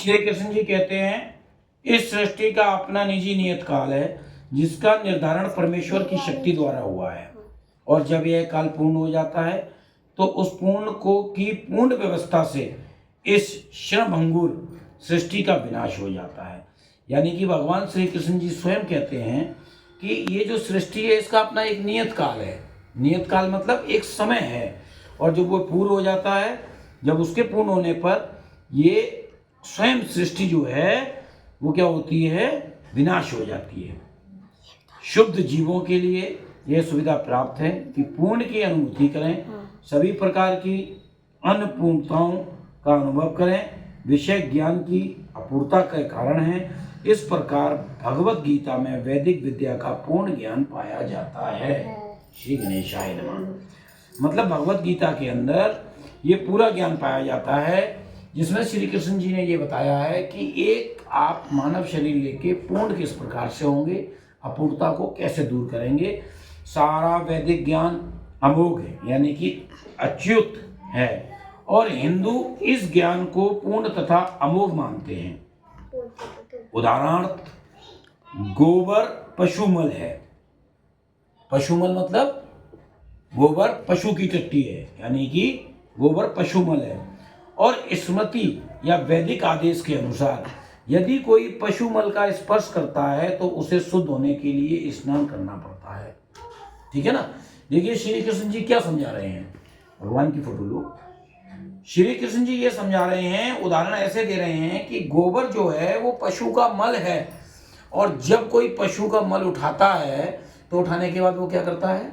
श्री कृष्ण जी कहते हैं इस सृष्टि का अपना निजी नियत काल है जिसका निर्धारण परमेश्वर की शक्ति द्वारा हुआ है, और जब यह काल पूर्ण हो जाता है तो उस पूर्ण को की पूर्ण व्यवस्था से इस क्षणभंगुर सृष्टि का विनाश हो जाता है। यानी कि भगवान श्री कृष्ण जी स्वयं कहते हैं कि ये जो सृष्टि है इसका अपना एक नियत काल है। नियत काल मतलब एक समय है, और जब वो पूर्ण हो जाता है, जब उसके पूर्ण होने पर ये स्वयं सृष्टि जो है वो क्या होती है, विनाश हो जाती है। शुद्ध जीवों के लिए यह सुविधा प्राप्त है कि पूर्ण की अनुभूति करें, सभी प्रकार की अनपूर्णताओं का अनुभव करें, विषय ज्ञान की अपूर्णता के कारण है। इस प्रकार भगवत गीता में वैदिक विद्या का पूर्ण ज्ञान पाया जाता है। श्री गणेशाय नमः। मतलब भगवत गीता के अंदर ये पूरा ज्ञान पाया जाता है, जिसमें श्री कृष्ण जी ने ये बताया है कि एक आप मानव शरीर लेके पूर्ण किस प्रकार से होंगे, अपूर्णता को कैसे दूर करेंगे। सारा वैदिक ज्ञान अमोघ है, यानी कि अच्युत है, और हिंदू इस ज्ञान को पूर्ण तथा अमोघ मानते हैं। उदाहरणार्थ गोबर पशुमल है। पशुमल मतलब गोबर पशु की टट्टी है, यानी कि गोबर पशुमल है। और स्मृति या वैदिक आदेश के अनुसार यदि कोई पशुमल का स्पर्श करता है तो उसे शुद्ध होने के लिए स्नान करना पड़ता है। ठीक है ना। देखिए श्री कृष्ण जी क्या समझा रहे हैं, भगवान की फोटो लो। श्री कृष्ण जी ये समझा रहे हैं, उदाहरण ऐसे दे रहे हैं कि गोबर जो है वो पशु का मल है, और जब कोई पशु का मल उठाता है तो उठाने के बाद वो क्या करता है,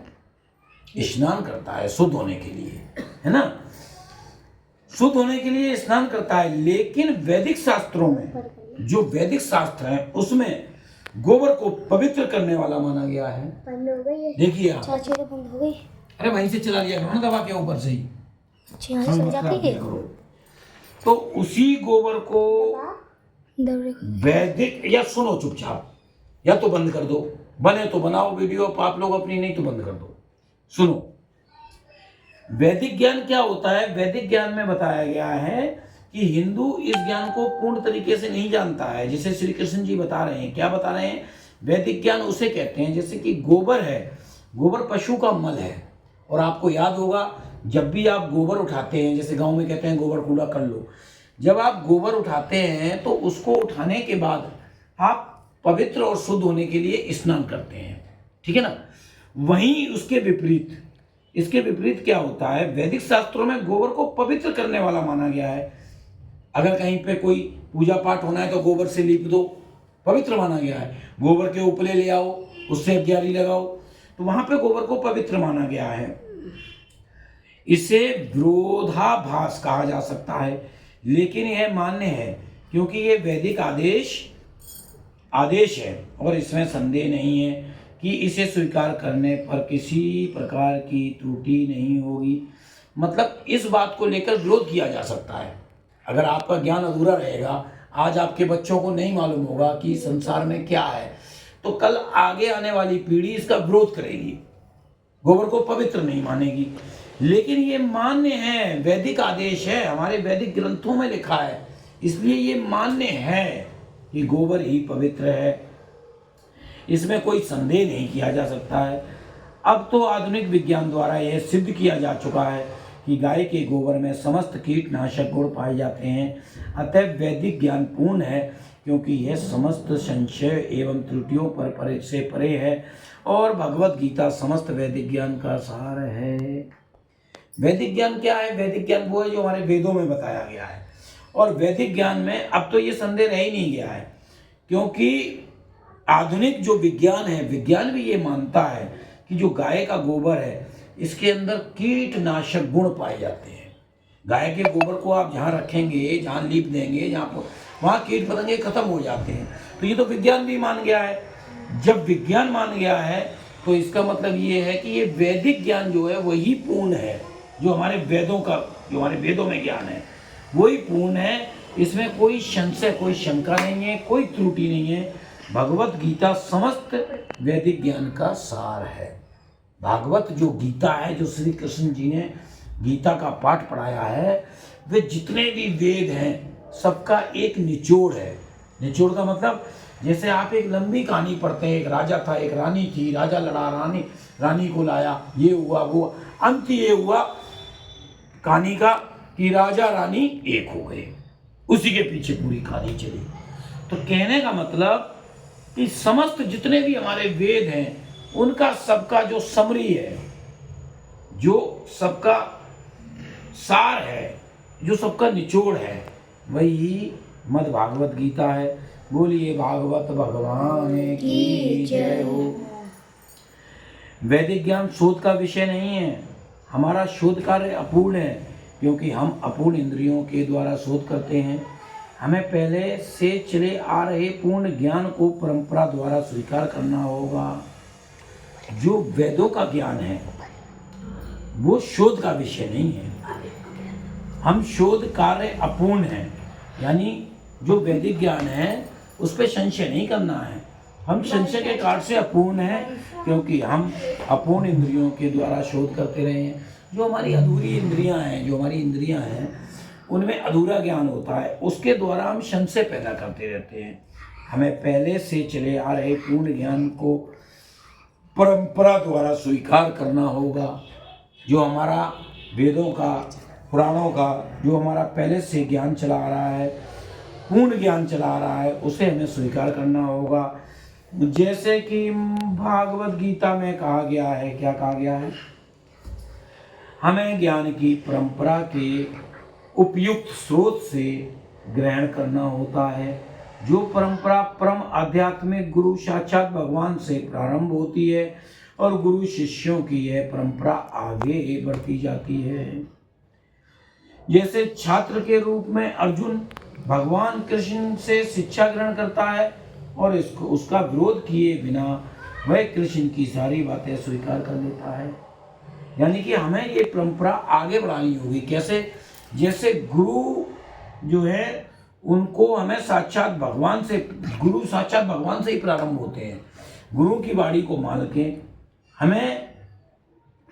स्नान करता है शुद्ध होने के लिए, है ना। शुद्ध होने के लिए स्नान करता है। लेकिन वैदिक शास्त्रों में, जो वैदिक शास्त्र है उसमें गोबर को पवित्र करने वाला माना गया है। देखिए आप, अरे वहीं से चला लिया करो ना दबा के ऊपर से ही, तो उसी गोबर को वैदिक, या सुनो चुपचाप, या तो बंद कर दो, बने तो बनाओ वीडियो आप लोग अपनी, नहीं तो बंद कर दो। सुनो, वैदिक ज्ञान क्या होता है। वैदिक ज्ञान में बताया गया है कि हिंदू इस ज्ञान को पूर्ण तरीके से नहीं जानता है, जिसे श्री कृष्ण जी बता रहे हैं। क्या बता रहे हैं, वैदिक ज्ञान उसे कहते हैं जैसे कि गोबर है, गोबर पशु का मल है। और आपको याद होगा जब भी आप गोबर उठाते हैं, जैसे गांव में कहते हैं गोबर कूड़ा कर लो, जब आप गोबर उठाते हैं तो उसको उठाने के बाद आप पवित्र और शुद्ध होने के लिए स्नान करते हैं। ठीक है ना। वहीं उसके विपरीत, इसके विपरीत क्या होता है, वैदिक शास्त्रों में गोबर को पवित्र करने वाला माना गया है। अगर कहीं पे कोई पूजा पाठ होना है तो गोबर से लीप दो, पवित्र माना गया है। गोबर के उपले ले आओ, उससे अग्यारी लगाओ, तो वहां पे गोबर को पवित्र माना गया है। इसे विरोधाभास कहा जा सकता है, लेकिन यह मान्य है क्योंकि यह वैदिक आदेश है, और इसमें संदेह नहीं है कि इसे स्वीकार करने पर किसी प्रकार की त्रुटि नहीं होगी। मतलब इस बात को लेकर विरोध किया जा सकता है। अगर आपका ज्ञान अधूरा रहेगा, आज आपके बच्चों को नहीं मालूम होगा कि संसार में क्या है, तो कल आगे आने वाली पीढ़ी इसका विरोध करेगी, गोबर को पवित्र नहीं मानेगी। लेकिन ये मान्य है, वैदिक आदेश है, हमारे वैदिक ग्रंथों में लिखा है, इसलिए ये मान्य है कि गोबर ही पवित्र है। इसमें कोई संदेह नहीं किया जा सकता है। अब तो आधुनिक विज्ञान द्वारा यह सिद्ध किया जा चुका है कि गाय के गोबर में समस्त कीटनाशक गुण पाए जाते हैं। अतः वैदिक ज्ञान पूर्ण है क्योंकि यह समस्त संशय एवं त्रुटियों पर परे से परे है, और भगवत गीता समस्त वैदिक ज्ञान का सार है। वैदिक ज्ञान क्या है, वैदिक ज्ञान वो है जो हमारे वेदों में बताया गया है। और वैदिक ज्ञान में अब तो ये संदेह रह ही नहीं गया है, क्योंकि आधुनिक जो विज्ञान है, विज्ञान भी ये मानता है कि जो गाय का गोबर है इसके अंदर कीटनाशक गुण पाए जाते हैं। गाय के गोबर को आप जहाँ रखेंगे, जहाँ लीप देंगे, जहाँ वहाँ कीट पतंगे खत्म हो जाते हैं। तो ये तो विज्ञान भी मान गया है। जब विज्ञान मान गया है तो इसका मतलब ये है कि ये वैदिक ज्ञान जो है वही पूर्ण है, जो हमारे वेदों का, जो हमारे वेदों में ज्ञान है वही पूर्ण है। इसमें कोई संशय, कोई शंका नहीं है, कोई त्रुटि नहीं है। भगवत गीता समस्त वैदिक ज्ञान का सार है। भागवत जो गीता है, जो श्री कृष्ण जी ने गीता का पाठ पढ़ाया है, वे जितने भी वेद हैं सबका एक निचोड़ है। निचोड़ का मतलब जैसे आप एक लंबी कहानी पढ़ते हैं, एक राजा था, एक रानी थी, राजा लड़ा, रानी को लाया, ये हुआ वो, अंत ये हुआ कहानी का कि राजा रानी एक हो गए, उसी के पीछे पूरी कहानी चली। तो कहने का मतलब कि समस्त जितने भी हमारे वेद हैं उनका सबका जो समरी है, जो सबका सार है, जो सबका निचोड़ है, वही मद् भागवत गीता है। बोलिए भागवत भगवान की जय हो। वैदिक ज्ञान शोध का विषय नहीं है। हमारा शोध कार्य अपूर्ण है, क्योंकि हम अपूर्ण इंद्रियों के द्वारा शोध करते हैं। हमें पहले से चले आ रहे पूर्ण ज्ञान को परंपरा द्वारा स्वीकार करना होगा। जो वेदों का ज्ञान है वो शोध का विषय नहीं है। हम शोध कार्य अपूर्ण है, यानी जो वैदिक ज्ञान है उस पर संशय नहीं करना है। हम संशय के कार्य से अपूर्ण है, क्योंकि हम अपूर्ण इंद्रियों के द्वारा शोध करते रहे हैं। जो हमारी अधूरी इंद्रियां हैं, उनमें अधूरा ज्ञान होता है, उसके द्वारा हम संशय पैदा करते रहते हैं। हमें पहले से चले आ रहे पूर्ण ज्ञान को परंपरा द्वारा स्वीकार करना होगा। जो हमारा वेदों का, पुराणों का जो हमारा पहले से ज्ञान चला आ रहा है, पूर्ण ज्ञान चला आ रहा है, उसे हमें स्वीकार करना होगा। जैसे कि भागवत गीता में कहा गया है, क्या कहा गया है? हमें ज्ञान की परंपरा के उपयुक्त स्रोत से ग्रहण करना होता है। जो परंपरा परम आध्यात्मिक गुरु साक्षात भगवान से प्रारंभ होती है और गुरु शिष्यों की यह परंपरा आगे बढ़ती जाती है। जैसे छात्र के रूप में अर्जुन भगवान कृष्ण से शिक्षा ग्रहण करता है और उसका विरोध किए बिना वह कृष्ण की सारी बातें स्वीकार कर लेता है। यानी कि हमें ये परंपरा आगे बढ़ानी होगी। कैसे? जैसे गुरु जो है उनको हमें साक्षात भगवान से, गुरु साक्षात भगवान से ही प्रारंभ होते हैं। गुरु की वाणी को मान के हमें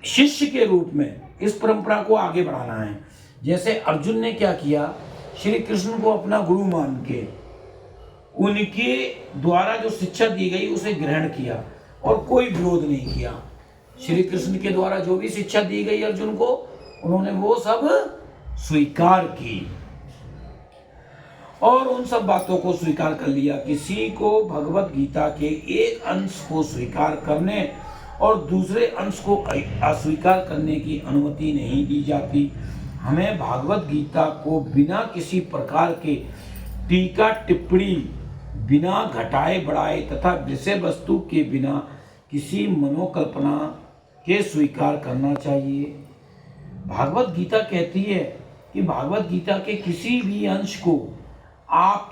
शिष्य के रूप में इस परंपरा को आगे बढ़ाना है। जैसे अर्जुन ने क्या किया, श्री कृष्ण को अपना गुरु मान के उनके द्वारा जो शिक्षा दी गई उसे ग्रहण किया और कोई विरोध नहीं किया। श्री कृष्ण के द्वारा जो भी शिक्षा दी गई अर्जुन को, उन्होंने वो सब स्वीकार की और उन सब बातों को स्वीकार कर लिया। किसी को भगवत गीता के एक अंश को स्वीकार करने और दूसरे अंश को अस्वीकार करने की अनुमति नहीं दी जाती। हमें भागवत गीता को बिना किसी प्रकार के टीका टिप्पणी, बिना घटाए बढ़ाए तथा विषय वस्तु के बिना किसी मनोकल्पना के स्वीकार करना चाहिए। भागवत गीता कहती है कि भागवत गीता के किसी भी अंश को आप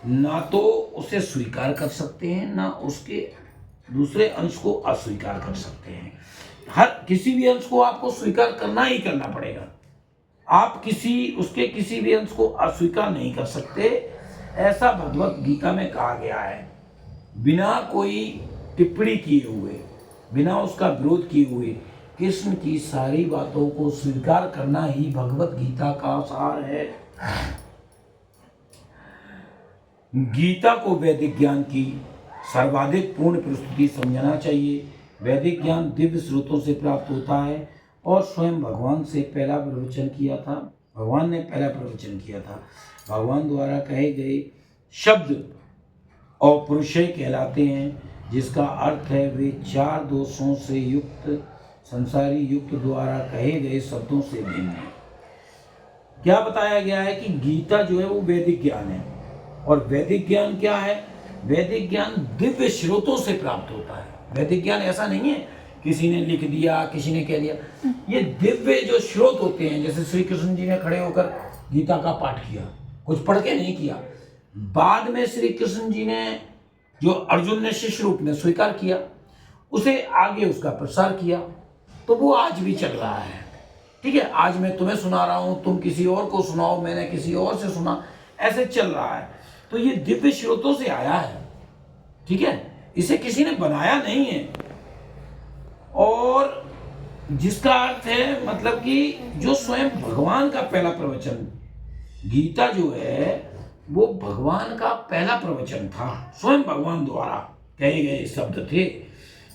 ना तो उसे स्वीकार कर सकते हैं, ना उसके दूसरे अंश को अस्वीकार कर सकते हैं। हर किसी भी अंश को आपको स्वीकार करना ही करना पड़ेगा। आप उसके किसी भी अंश को अस्वीकार नहीं कर सकते, ऐसा भगवत गीता में कहा गया है। बिना कोई टिप्पणी किए हुए, बिना उसका विरोध किए हुए कृष्ण की सारी बातों को स्वीकार करना ही भगवत गीता का सार है। गीता को वैदिक ज्ञान की सर्वाधिक पूर्ण प्रस्तुति समझना चाहिए। वैदिक ज्ञान दिव्य स्रोतों से प्राप्त होता है और स्वयं भगवान ने पहला प्रवचन किया था। भगवान द्वारा कहे गए शब्द और पुरुषय कहलाते हैं, जिसका अर्थ है वे चार दोषों से युक्त संसारी युक्त द्वारा कहे गए शब्दों से भिन्न है। क्या बताया गया है कि गीता जो है वो वैदिक ज्ञान है। और वैदिक ज्ञान क्या है? वैदिक ज्ञान दिव्य स्रोतों से प्राप्त होता है। वैदिक ज्ञान ऐसा नहीं है किसी ने लिख दिया, किसी ने कह दिया। ये दिव्य जो स्रोत होते हैं, जैसे श्री कृष्ण जी ने खड़े होकर गीता का पाठ किया, कुछ पढ़ के नहीं किया। बाद में श्री कृष्ण जी ने, जो अर्जुन ने शिष्य रूप में स्वीकार किया, उसे आगे उसका प्रसार किया, तो वो आज भी चल रहा है। ठीक है, आज मैं तुम्हें सुना रहा हूँ, तुम किसी और को सुनाओ, मैंने किसी और से सुना, ऐसे चल रहा है। तो ये दिव्य स्रोतों से आया है। ठीक है, इसे किसी ने बनाया नहीं है। और जिसका अर्थ है मतलब कि जो स्वयं भगवान का पहला प्रवचन गीता जो है वो भगवान का पहला प्रवचन था, स्वयं भगवान द्वारा कहे गए शब्द थे,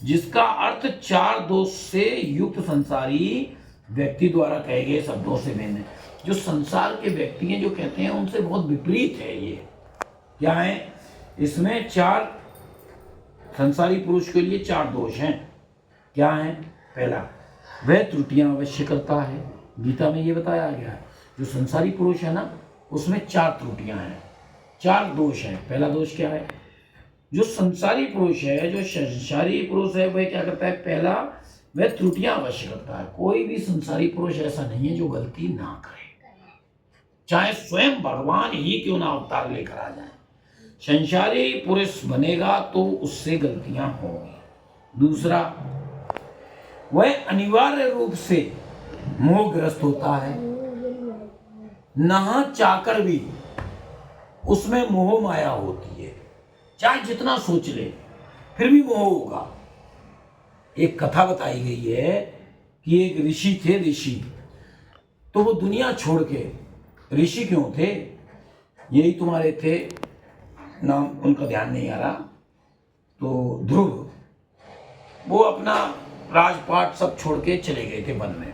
जिसका अर्थ चार दोष से युक्त संसारी व्यक्ति द्वारा कहे गए शब्दों से भिन्न है। जो संसार के व्यक्ति हैं जो कहते हैं उनसे बहुत विपरीत है ये। क्या है इसमें? चार संसारी पुरुष के लिए चार दोष हैं। क्या है? पहला, वह त्रुटियां अवश्य करता है। गीता में ये बताया गया है जो संसारी पुरुष है ना उसमें चार त्रुटियां हैं, चार दोष हैं। पहला दोष क्या है? जो संसारी पुरुष है, जो संसारी पुरुष है वह क्या करता है? पहला, वह त्रुटियां अवश्य करता है। कोई भी संसारी पुरुष ऐसा नहीं है जो गलती ना करे, चाहे स्वयं भगवान ही क्यों ना अवतार लेकर आ जाए। संसारी पुरुष बनेगा तो उससे गलतियां होंगी। दूसरा, वह अनिवार्य रूप से मोहग्रस्त होता है, नहा चाहकर भी उसमें मोह माया होती है। चाहे जितना सोच ले फिर भी मोह होगा। एक कथा बताई गई है कि एक ऋषि थे, ऋषि तो वो दुनिया छोड़ के, ऋषि क्यों थे? यही तुम्हारे थे, नाम उनका ध्यान नहीं आ रहा, तो ध्रुव, वो अपना राजपाट सब छोड़ के चले गए थे वन में,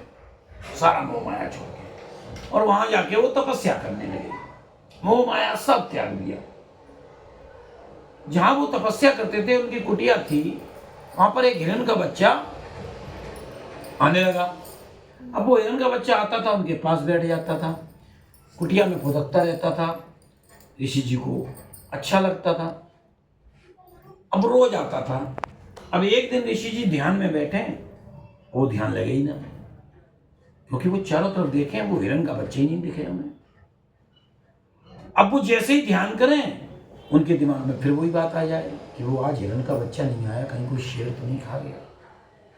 सारा मोह माया छोड़ के, और वहां जाके वो तपस्या करने लगे। मोह माया सब त्याग दिया। जहां वो तपस्या करते थे उनकी कुटिया थी, वहां पर एक हिरण का बच्चा आने लगा। अब वो हिरण का बच्चा आता था, उनके पास बैठ जाता था, कुटिया में फुदकता रहता था। ऋषि जी को अच्छा लगता था, अब रोज आता था। अब एक दिन ऋषि जी ध्यान में बैठे, वो ध्यान लगे ही ना, क्योंकि वो चारों तरफ देखें वो हिरण का बच्चा ही नहीं दिखे उन्हें। अब वो जैसे ही ध्यान करें उनके दिमाग में फिर वही बात आ जाए कि वो आज हिरण का बच्चा नहीं आया, कहीं कोई शेर तो नहीं खा गया,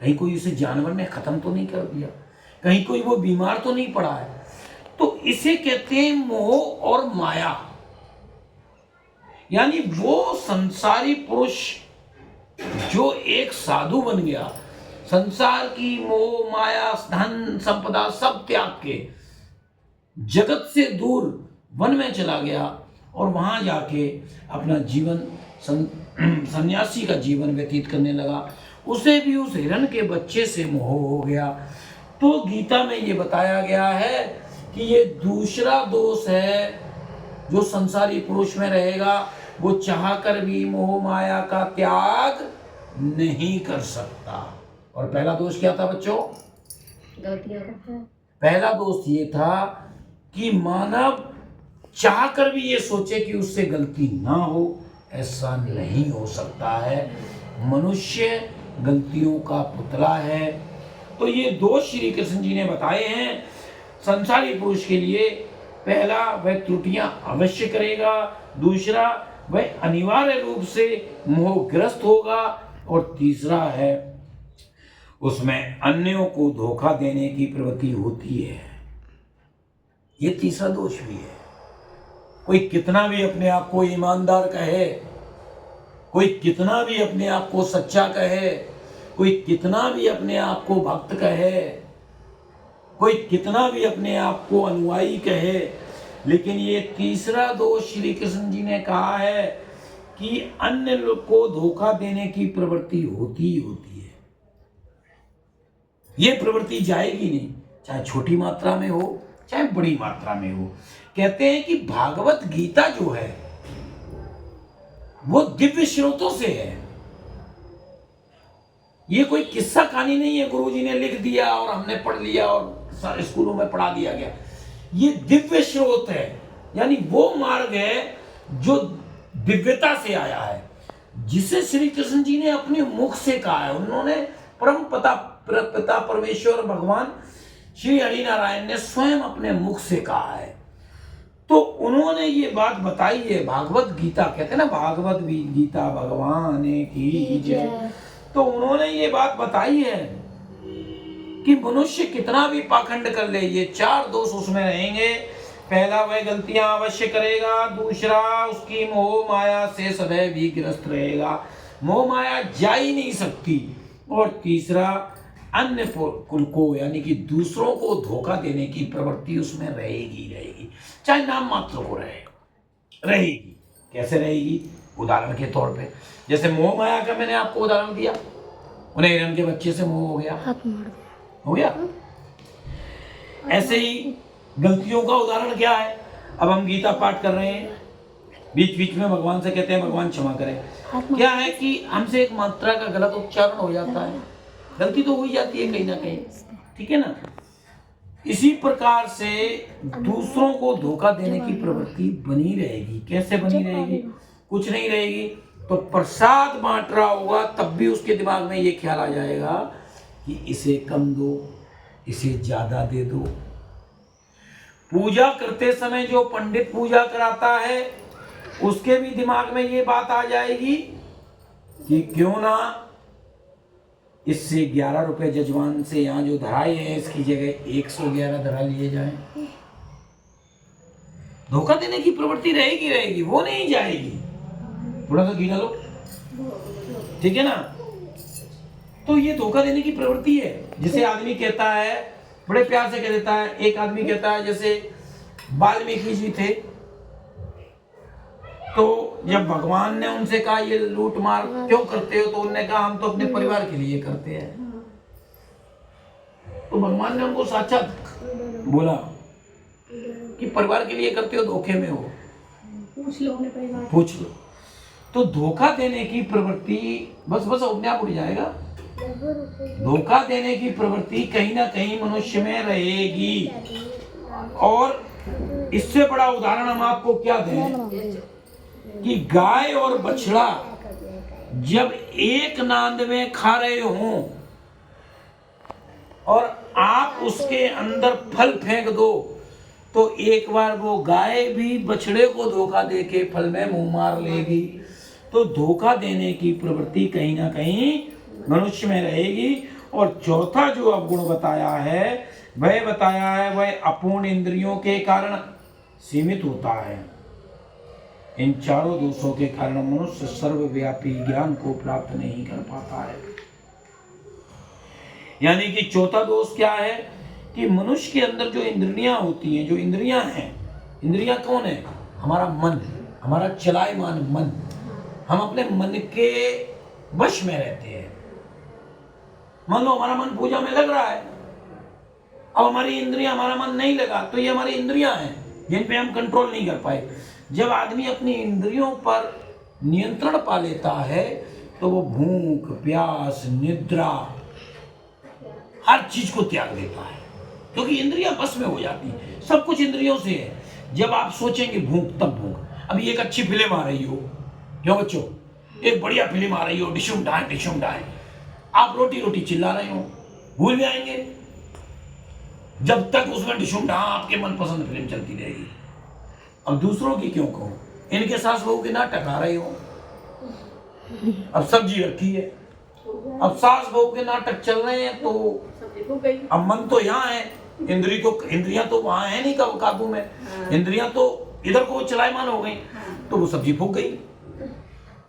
कहीं कोई उसे जानवर ने खत्म तो नहीं कर दिया, कहीं कोई वो बीमार तो नहीं पड़ा है। तो इसे कहते हैं मोह और माया। यानी वो संसारी पुरुष जो एक साधु बन गया, संसार की मोह माया धन संपदा सब त्याग के जगत से दूर वन में चला गया और वहां जाके अपना जीवन सन्यासी का जीवन व्यतीत करने लगा, उसे भी उस हिरण के बच्चे से मोह हो गया। तो गीता में ये बताया गया है कि ये दूसरा दोष है जो संसारी पुरुष में रहेगा, वो चाहकर भी मोह माया का त्याग नहीं कर सकता। और पहला दोष क्या था बच्चों? गलतियां करता है। पहला दोष ये था कि मानव चाहकर भी ये सोचे कि उससे गलती ना हो, ऐसा नहीं हो सकता है। मनुष्य गलतियों का पुतला है। तो ये दोष श्री कृष्ण जी ने बताए हैं संसारी पुरुष के लिए। पहला, वह त्रुटियां अवश्य करेगा। दूसरा, वह अनिवार्य रूप से मोहग्रस्त होगा। और तीसरा है उसमें अन्यों को धोखा देने की प्रवृत्ति होती है। ये तीसरा दोष भी है। कोई कितना भी अपने आप को ईमानदार कहे, कोई कितना भी अपने आप को सच्चा कहे, कोई कितना भी अपने आप को भक्त कहे, कोई कितना भी अपने आप को अनुयायी कहे, लेकिन ये तीसरा दोष श्री कृष्ण जी ने कहा है कि अन्य लोग को धोखा देने की प्रवृत्ति होती ही होती है। ये प्रवृत्ति जाएगी नहीं, चाहे छोटी मात्रा में हो चाहे बड़ी मात्रा में हो। कहते हैं कि भागवत गीता जो है वो दिव्य स्रोतों से है। ये कोई किस्सा कहानी नहीं है, गुरुजी ने लिख दिया और हमने पढ़ लिया और स्कूलों में पढ़ा दिया गया। ये दिव्य स्रोत है, यानी वो मार्ग है जो दिव्यता से आया है, जिसे श्री कृष्ण जी ने अपने मुख से कहा है। उन्होंने परम पिता परमेश्वर भगवान श्री हरिनारायण ने स्वयं अपने मुख से कहा है। तो उन्होंने ये बात बताई है। भागवत गीता कहते हैं ना, भागवत गीता भगवान की जय। तो उन्होंने ये बात बताई है कि मनुष्य कितना भी पाखंड कर ले, ये चार दोष उसमें रहेंगे। पहला, वह गलतियां अवश्य करेगा। दूसरा, उसकी मोह माया से सदैव ही ग्रस्त रहेगा, मोह माया जा ही नहीं सकती। और तीसरा, अन्य कुल को यानी कि दूसरों को धोखा देने की प्रवृत्ति उसमें रहेगी, चाहे नाम मात्र को रहेगी। कैसे रहेगी? उदाहरण के तौर पे जैसे मोह माया का मैंने आपको उदाहरण दिया, उन्हें हिरण के बच्चे से मोह हो गया। ऐसे ही गलतियों का उदाहरण क्या है? अब हम गीता पाठ कर रहे हैं, बीच बीच में भगवान से कहते हैं भगवान क्षमा करें। क्या है कि हमसे एक मात्रा का गलत उच्चारण हो जाता है, गलती तो हो ही जाती है कहीं ना कहीं, ठीक है ना। इसी प्रकार से दूसरों को धोखा देने की प्रवृत्ति बनी रहेगी। कैसे बनी रहेगी? कुछ नहीं रहेगी तो प्रसाद बांट रहा होगा तब भी उसके दिमाग में ये ख्याल आ जाएगा कि इसे कम दो, इसे ज्यादा दे दो। पूजा करते समय जो पंडित पूजा कराता है उसके भी दिमाग में ये बात आ जाएगी कि क्यों ना इससे 11 रुपए जजमान से यहाँ जो धराए हैं इसकी जगह 111 धरा लिए जाए। धोखा देने की प्रवृत्ति रहेगी, वो नहीं जाएगी। थोड़ा सा गिना लो, ठीक है ना। तो ये धोखा देने की प्रवृत्ति है। जैसे आदमी कहता है, बड़े प्यार से कह देता है, एक आदमी कहता है जैसे वाल्मीकि जी थे तो जब भगवान ने उनसे कहा ये लूट मार क्यों करते हो, तो उन्होंने कहा हम तो अपने परिवार के लिए करते हैं। तो भगवान ने उनको साक्षात बोला कि परिवार के लिए करते हो, धोखे में हो, पूछ लो। तो धोखा देने की प्रवृत्ति बस अपने आप उड़ जाएगा। धोखा देने की प्रवृत्ति कहीं ना कहीं मनुष्य में रहेगी। और इससे बड़ा उदाहरण हम आपको क्या दें कि गाय और बछड़ा जब एक नांद में खा रहे हों और आप उसके अंदर फल फेंक दो तो एक बार वो गाय भी बछड़े को धोखा देके फल में मुंह मार लेगी। तो धोखा देने की प्रवृत्ति कहीं ना कहीं मनुष्य में रहेगी। और चौथा जो अवगुण बताया है वह अपूर्ण इंद्रियों के कारण सीमित होता है। इन चारों दोषों के कारण मनुष्य सर्वव्यापी ज्ञान को प्राप्त नहीं कर पाता है। यानी कि चौथा दोष क्या है कि मनुष्य के अंदर जो इंद्रियां होती हैं, जो इंद्रियां हैं, इंद्रियां कौन है? हमारा मन, हमारा चलायमान मन। हम अपने मन के वश में रहते हैं। मान लो हमारा मन पूजा में लग रहा है, अब हमारी इंद्रियां, हमारा मन नहीं लगा, तो ये हमारी इंद्रियां हैं जिन पे हम कंट्रोल नहीं कर पाए। जब आदमी अपनी इंद्रियों पर नियंत्रण पा लेता है तो वो भूख, प्यास, निद्रा, हर चीज को त्याग देता है, क्योंकि इंद्रियां बस में हो जाती हैं। सब कुछ इंद्रियों से है। जब आप सोचेंगे भूख, तब भूख। अभी एक अच्छी फिल्म आ रही हो, क्यों बच्चों, एक बढ़िया फिल्म आ रही हो, डिशुम डाए, आप रोटी चिल्ला रहे हो, भूल जाएंगे जब तक उसमें डिशुम डा आपके मनपसंद फिल्म चलती रहेगी। अब दूसरों की क्यों कहूं, इनके सास बहू के नाटक आ रहे हो, अब सब्जी रखी है, अब सास बहू के नाटक चल रहे हैं तो अब मन तो यहाँ है, इंद्रियां तो वहां है नहीं काबू में, इंद्रियां तो इधर को चलायमान हो गई, तो वो सब्जी फूक गई।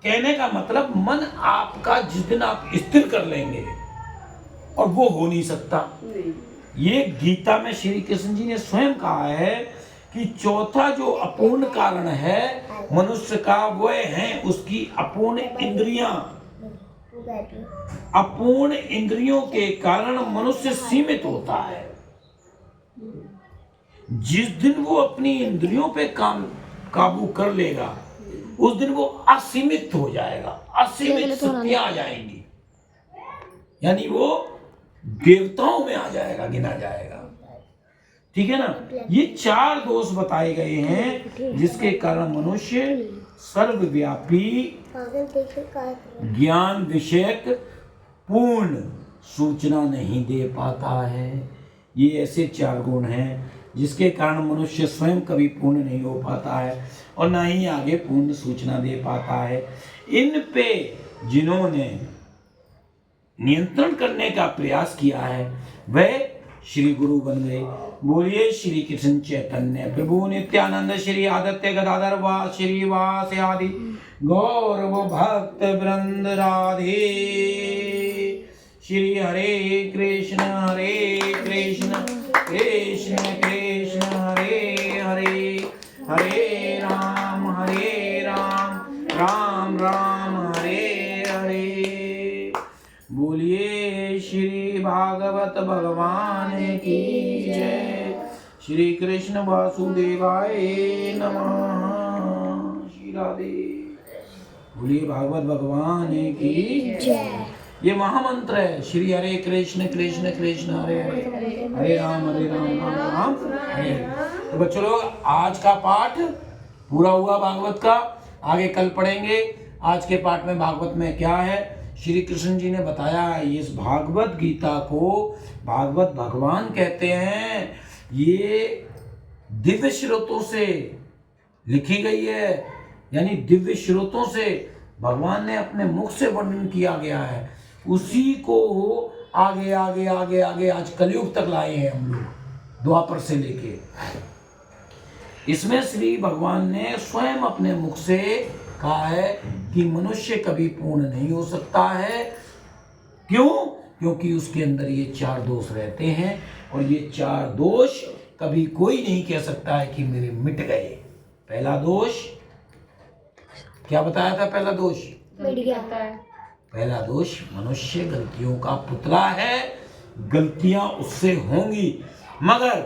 कहने का मतलब मन आपका जिस दिन आप स्थिर कर लेंगे, और वो हो नहीं सकता। ये गीता में श्री कृष्ण जी ने स्वयं कहा है कि चौथा जो अपूर्ण कारण है मनुष्य का, वह है उसकी अपूर्ण इंद्रियां। अपूर्ण इंद्रियों के कारण मनुष्य सीमित होता है। जिस दिन वो अपनी इंद्रियों पे काबू कर लेगा उस दिन वो असीमित हो जाएगा, असीमित शक्तियां आ जाएंगी, यानी वो देवताओं में आ जाएगा, गिना जाएगा। ठीक है ना। ये चार दोष बताए गए हैं जिसके कारण मनुष्य सर्वव्यापी ज्ञान विषयक पूर्ण सूचना नहीं दे पाता है। ये ऐसे चार गुण हैं जिसके कारण मनुष्य स्वयं कभी पूर्ण नहीं हो पाता है और ना ही आगे पूर्ण सूचना दे पाता है। इन पे जिन्होंने नियंत्रण करने का प्रयास किया है वह श्री गुरु बन गए। बोलिए श्री कृष्ण चैतन्य प्रभु नित्यानंद श्री आदित्य गदाधर श्री वास आदि गौरव भक्त वृंद राधे श्री हरे कृष्ण कृष्ण कृष्ण हरे हरे, हरे राम राम राम हरे हरे। बोलिए श्री भागवत भगवान की जय। श्री कृष्ण वासुदेवाय नमः। श्री राधे। बोलिए भागवत भगवान की जय। ये महामंत्र है, श्री हरे कृष्ण कृष्ण हरे हरे, हरे राम राम राम हरे हरे। तो बच्चों लोग, आज का पाठ पूरा हुआ भागवत का। आगे कल पढ़ेंगे आज के पाठ में भागवत में क्या है। श्री कृष्ण जी ने बताया है, इस भागवत गीता को भागवत भगवान कहते हैं। ये दिव्य स्रोतों से लिखी गई है, यानी दिव्य स्रोतों से भगवान ने अपने मुख से वर्णन किया गया है। उसी को आगे आगे आगे आगे आज कलयुग तक लाए हैं हम लोग, द्वापर से लेके। इसमें श्री भगवान ने स्वयं अपने मुख से कहा है कि मनुष्य कभी पूर्ण नहीं हो सकता है। क्यों? क्योंकि उसके अंदर ये 4 दोष रहते हैं, और ये 4 दोष कभी कोई नहीं कह सकता है कि मेरे मिट गए। पहला दोष क्या बताया था? पहला दोष पहला दोष, मनुष्य गलतियों का पुतला है, गलतियां उससे होंगी, मगर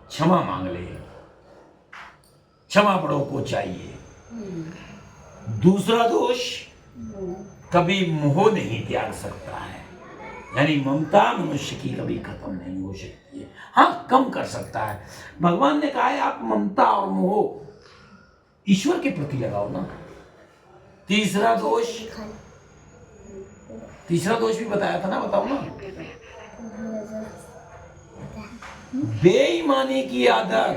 क्षमा मांग ले, क्षमा बड़ों को चाहिए। दूसरा दोष, कभी मोह नहीं त्याग सकता है, यानी ममता मनुष्य की कभी खत्म नहीं हो सकती है। हाँ, कम कर सकता है। भगवान ने कहा है आप ममता और मोह ईश्वर के प्रति लगाओ ना। तीसरा दोष भी बताया था ना, बताओ ना। बेईमानी की आदत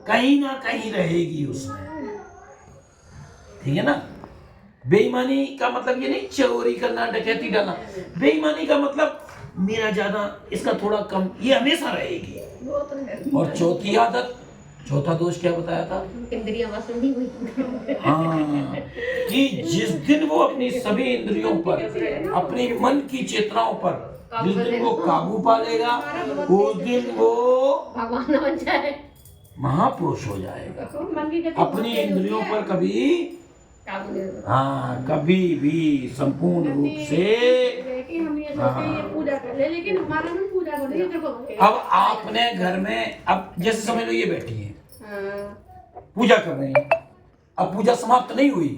कहीं ना कहीं रहेगी उसमें, ठीक है ना। बेईमानी का मतलब ये नहीं चोरी करना, डकैती डालना। बेईमानी का मतलब मेरा ज्यादा, इसका थोड़ा कम, ये हमेशा रहेगी। और चौथी आदत, चौथा दोष क्या बताया था? इंद्रियां वसूली हुई। हाँ, कि जिस दिन वो अपनी सभी इंद्रियों पर, अपनी मन की चेतनाओं पर जिस दिन वो काबू पा लेगा, उस दिन वो भगवान बन जाए, महापुरुष हो जाएगा। अपनी इंद्रियों पर कभी, हाँ, कभी भी संपूर्ण रूप से। अब आपने घर में, अब जैसे समझ लो ये बैठी है, पूजा कर रहे हैं, अब पूजा समाप्त नहीं हुई,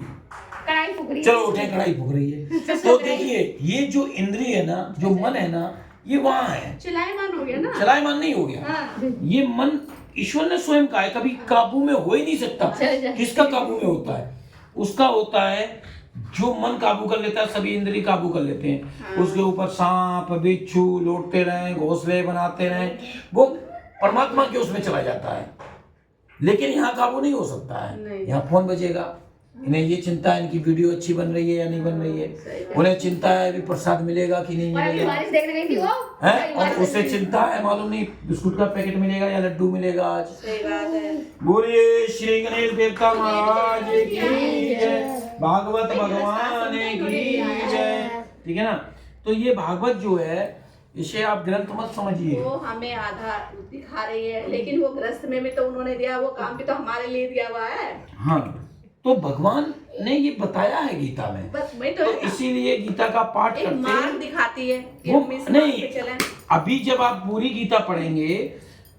चलो उठे, कढ़ाई फूक रही है। तो देखिए, ये जो इंद्रिय है ना, जो मन है ना, ये वहां है, चलायमान हो गया ना, चलायमान नहीं हो गया। ये मन ईश्वर ने स्वयं कहा है, कभी काबू में हो ही नहीं सकता। किसका काबू में होता है? उसका होता है जो मन काबू कर लेता है, सभी इंद्रिय काबू कर लेते हैं। उसके ऊपर सांप बिच्छू लौटते रहे, घोंसले बनाते रहे, वो परमात्मा के उसमें चला जाता है। लेकिन यहाँ काबू नहीं हो सकता है। यहाँ फोन बजेगा, इन्हें ये चिंता है इनकी वीडियो अच्छी बन रही है या नहीं बन रही है, उन्हें चिंता है अभी प्रसाद मिलेगा कि नहीं मिलेगा, है, और उसे चिंता है मालूम नहीं बिस्कुट का पैकेट मिलेगा या लड्डू मिलेगा आज। बोलिए श्री गणेश देवता महाराज की जय, भागवत भगवान की जय। ठीक है ना। तो ये भागवत जो है, इसे आप ग्रंथ मत समझिए। वो हमें आधा दिखा रही है, लेकिन वो ग्रंथ में तो उन्होंने दिया, वो काम भी तो हमारे लिए दिया हुआ है। हाँ, तो भगवान ने ये बताया है गीता में, तो इसीलिए गीता का पाठ करते हैं। मार्ग दिखाती है कि वो हम इस नहीं, पे चलें। अभी जब आप पूरी गीता पढ़ेंगे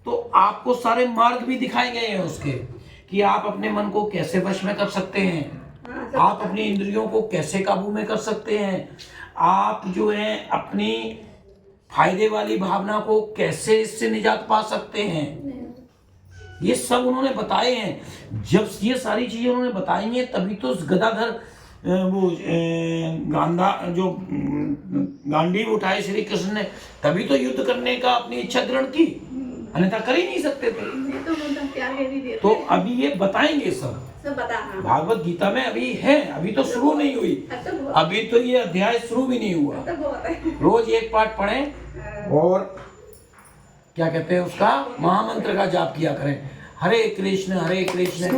तो आपको सारे मार्ग भी दिखाए गए हैं उसके, कि आप अपने मन को कैसे वश में कर सकते हैं, आप अपनी इंद्रियों को कैसे काबू में कर सकते हैं, आप जो है अपनी फायदे वाली भावना को कैसे इससे निजात पा सकते हैं। ये सब उन्होंने बताए हैं। जब ये सारी चीजें उन्होंने बताई हैं, तभी तो गदाधर वो गांडीव उठाए श्री कृष्ण ने, तभी तो युद्ध करने का अपनी इच्छा ग्रहण की, अन्यथा कर ही नहीं सकते थे। तो अभी ये बताएंगे सब बता। भागवत गीता में अभी है, अभी तो शुरू नहीं हुई, अभी तो ये अध्याय शुरू भी नहीं हुआ। रोज एक पाठ पढ़ें और क्या कहते हैं उसका महामंत्र का जाप किया करें। हरे कृष्ण कृष्ण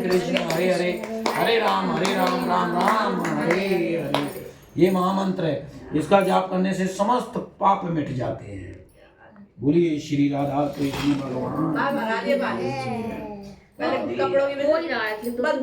कृष्ण हरे हरे, हरे राम राम राम हरे हरे। ये महामंत्र है, इसका जाप करने से समस्त पाप मिट जाते हैं। बोलिए श्री राधा कृष्ण भगवान। पहले कपड़ों की हो ही रहा है कि तो बंद